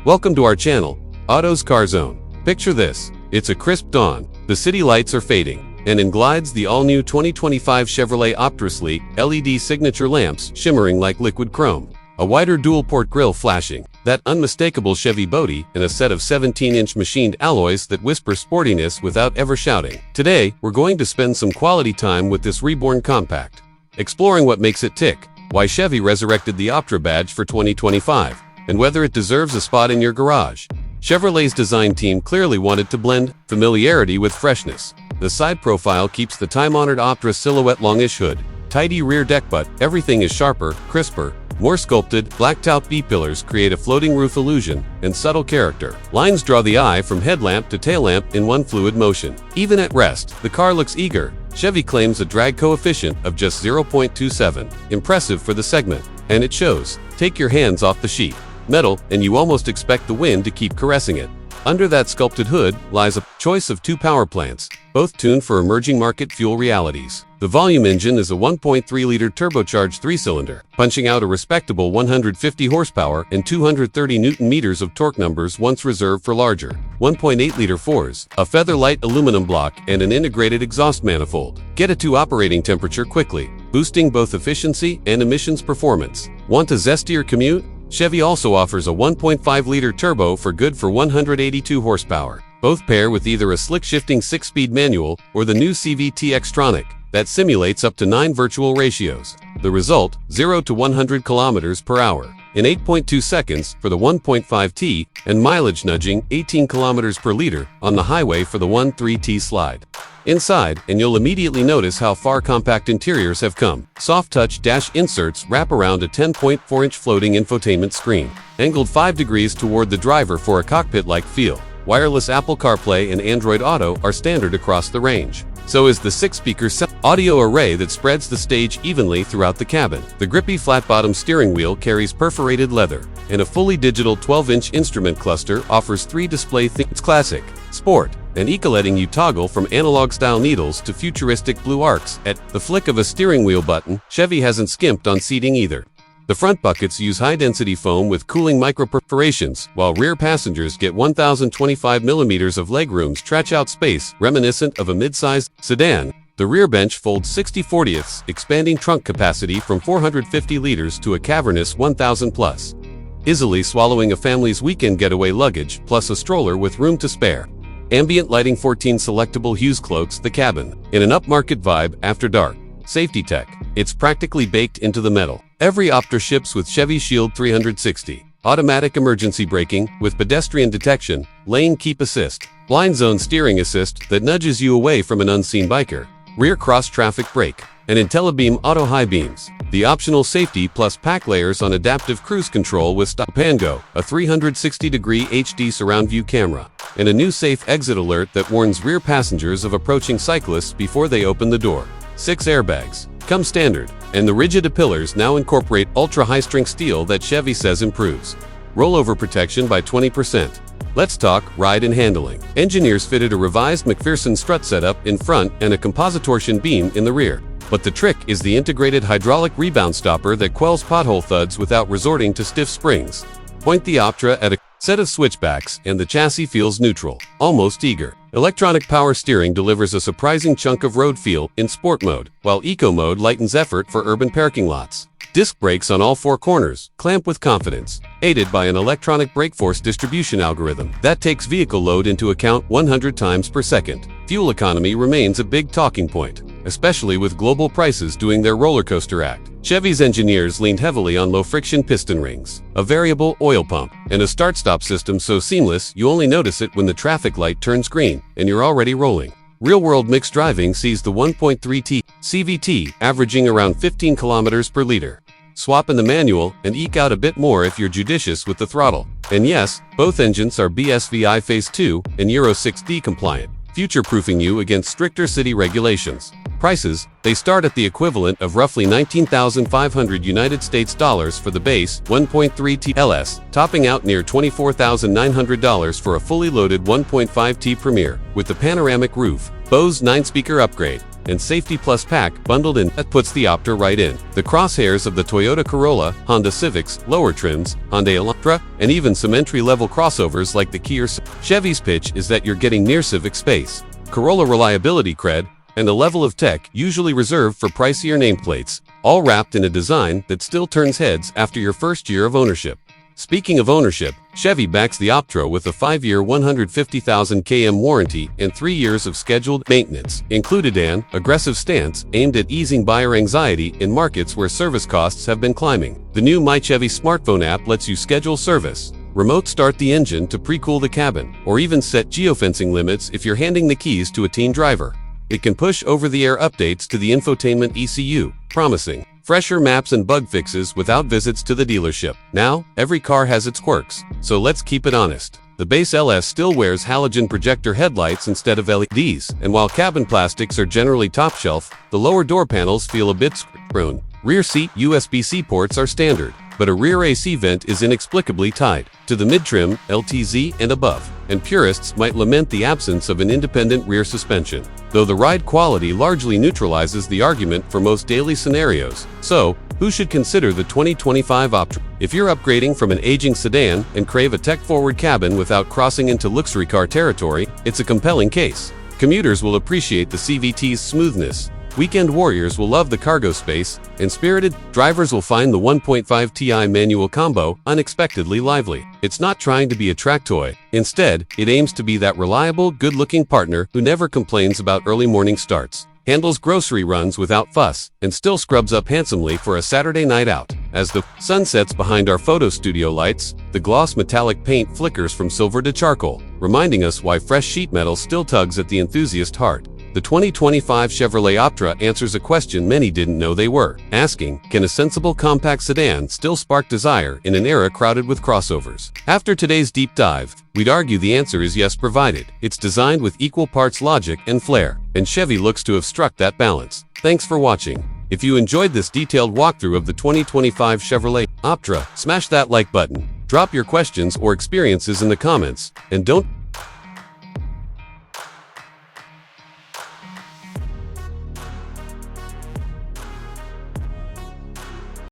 Welcome to our channel, Auto's Car Zone. Picture this. It's a crisp dawn, the city lights are fading, and in glides the all-new 2025 Chevrolet Optra sleek LED signature lamps shimmering like liquid chrome. A wider dual-port grille flashing, that unmistakable Chevy body, and a set of 17-inch machined alloys that whisper sportiness without ever shouting. Today, we're going to spend some quality time with this reborn compact, exploring what makes it tick, why Chevy resurrected the Optra badge for 2025, and whether it deserves a spot in your garage. Chevrolet's design team clearly wanted to blend familiarity with freshness. The side profile keeps the time-honored Optra silhouette longish hood, tidy rear deck, but everything is sharper, crisper, more sculpted. Blacked-out B-pillars create a floating roof illusion and subtle character. Lines draw the eye from headlamp to tail lamp in one fluid motion. Even at rest, the car looks eager. Chevy claims a drag coefficient of just 0.27. Impressive for the segment. And it shows. Take your hands off the sheet metal, and you almost expect the wind to keep caressing it. Under that sculpted hood lies a choice of two power plants, both tuned for emerging market fuel realities. The volume engine is a 1.3-liter turbocharged 3-cylinder, punching out a respectable 150 horsepower and 230 Nm of torque, numbers once reserved for larger 1.8-liter 4s, a feather-light aluminum block, and an integrated exhaust manifold. Get it to operating temperature quickly, boosting both efficiency and emissions performance. Want a zestier commute? Chevy also offers a 1.5-liter turbo for good for 182 horsepower. Both pair with either a slick-shifting 6-speed manual or the new CVT Xtronic that simulates up to 9 virtual ratios. The result, 0 to 100 kilometers per hour in 8.2 seconds for the 1.5T, and mileage nudging 18 kilometers per liter on the highway for the 1.3T slide. Inside, and you'll immediately notice how far compact interiors have come. Soft-touch dash inserts wrap around a 10.4-inch floating infotainment screen, angled 5 degrees toward the driver for a cockpit-like feel. Wireless Apple CarPlay and Android Auto are standard across the range. So is the 6-speaker audio array that spreads the stage evenly throughout the cabin. The grippy flat-bottom steering wheel carries perforated leather, and a fully digital 12-inch instrument cluster offers 3 display themes: classic, sport, and eco, letting you toggle from analog-style needles to futuristic blue arcs at the flick of a steering wheel button. Chevy hasn't skimped on seating either. The front buckets use high-density foam with cooling micro-perforations, while rear passengers get 1,025 mm of legroom stretch-out space reminiscent of a mid-sized sedan. The rear bench folds 60/40, expanding trunk capacity from 450 liters to a cavernous 1,000+, easily swallowing a family's weekend getaway luggage, plus a stroller with room to spare. Ambient lighting 14 selectable hues cloaks the cabin in an upmarket vibe after dark. Safety tech, it's practically baked into the metal. Every Optra ships with Chevy Shield 360, automatic emergency braking with pedestrian detection, lane keep assist, blind zone steering assist that nudges you away from an unseen biker, rear cross traffic brake, and IntelliBeam auto high beams. The optional safety plus pack layers on adaptive cruise control with Stop and Go, a 360-degree HD surround view camera, and a new safe exit alert that warns rear passengers of approaching cyclists before they open the door. 6 airbags come standard, and the rigid pillars now incorporate ultra-high-strength steel that Chevy says improves rollover protection by 20%. Let's talk ride and handling. Engineers fitted a revised McPherson strut setup in front and a composite torsion beam in the rear. But the trick is the integrated hydraulic rebound stopper that quells pothole thuds without resorting to stiff springs. Point the Optra at a set of switchbacks and the chassis feels neutral, almost eager. Electronic power steering delivers a surprising chunk of road feel in sport mode, while eco mode lightens effort for urban parking lots. Disc brakes on all 4 corners clamp with confidence, aided by an electronic brake force distribution algorithm that takes vehicle load into account 100 times per second. Fuel economy remains a big talking point, especially with global prices doing their roller coaster act. Chevy's engineers leaned heavily on low-friction piston rings, a variable oil pump, and a start-stop system so seamless you only notice it when the traffic light turns green and you're already rolling. Real-world mixed driving sees the 1.3T CVT averaging around 15 kilometers per liter. Swap in the manual and eke out a bit more if you're judicious with the throttle. And yes, both engines are BSVI Phase 2 and Euro 6D compliant, future-proofing you against stricter city regulations. Prices, they start at the equivalent of roughly $19,500 United States dollars for the base 1.3T LS, topping out near $24,900 for a fully loaded 1.5T Premier with the panoramic roof. Bose 9-speaker upgrade, and Safety Plus pack bundled in. That puts the Optra right in the crosshairs of the Toyota Corolla, Honda Civics, lower trims, Hyundai Elantra, and even some entry-level crossovers like the Kia. Chevy's pitch is that you're getting near Civic space, Corolla reliability cred, and a level of tech usually reserved for pricier nameplates, all wrapped in a design that still turns heads after your first year of ownership. Speaking of ownership, Chevy backs the Optra with a 5-year 150,000 km warranty and 3 years of scheduled maintenance. Included an aggressive stance aimed at easing buyer anxiety in markets where service costs have been climbing. The new My Chevy smartphone app lets you schedule service, remote start the engine to pre-cool the cabin, or even set geofencing limits if you're handing the keys to a teen driver. It can push over-the-air updates to the infotainment ECU, promising fresher maps and bug fixes without visits to the dealership. Now, every car has its quirks, so let's keep it honest. The base LS still wears halogen projector headlights instead of LEDs, and while cabin plastics are generally top shelf, the lower door panels feel a bit scratch-prone. Rear seat USB-C ports are standard, but a rear AC vent is inexplicably tied to the mid-trim, LTZ, and above, and purists might lament the absence of an independent rear suspension, though the ride quality largely neutralizes the argument for most daily scenarios. So, who should consider the 2025 Optra? If you're upgrading from an aging sedan and crave a tech-forward cabin without crossing into luxury car territory, it's a compelling case. Commuters will appreciate the CVT's smoothness, weekend warriors will love the cargo space, and spirited drivers will find the 1.5 Ti manual combo unexpectedly lively. It's not trying to be a track toy. Instead, it aims to be that reliable, good-looking partner who never complains about early morning starts, handles grocery runs without fuss, and still scrubs up handsomely for a Saturday night out. As the sun sets behind our photo studio lights, the gloss metallic paint flickers from silver to charcoal, reminding us why fresh sheet metal still tugs at the enthusiast heart. The 2025 Chevrolet Optra answers a question many didn't know they were asking: can a sensible compact sedan still spark desire in an era crowded with crossovers? After today's deep dive, we'd argue the answer is yes, provided it's designed with equal parts logic and flair, and Chevy looks to have struck that balance. Thanks for watching. If you enjoyed this detailed walkthrough of the 2025 Chevrolet Optra, smash that like button, drop your questions or experiences in the comments, and don't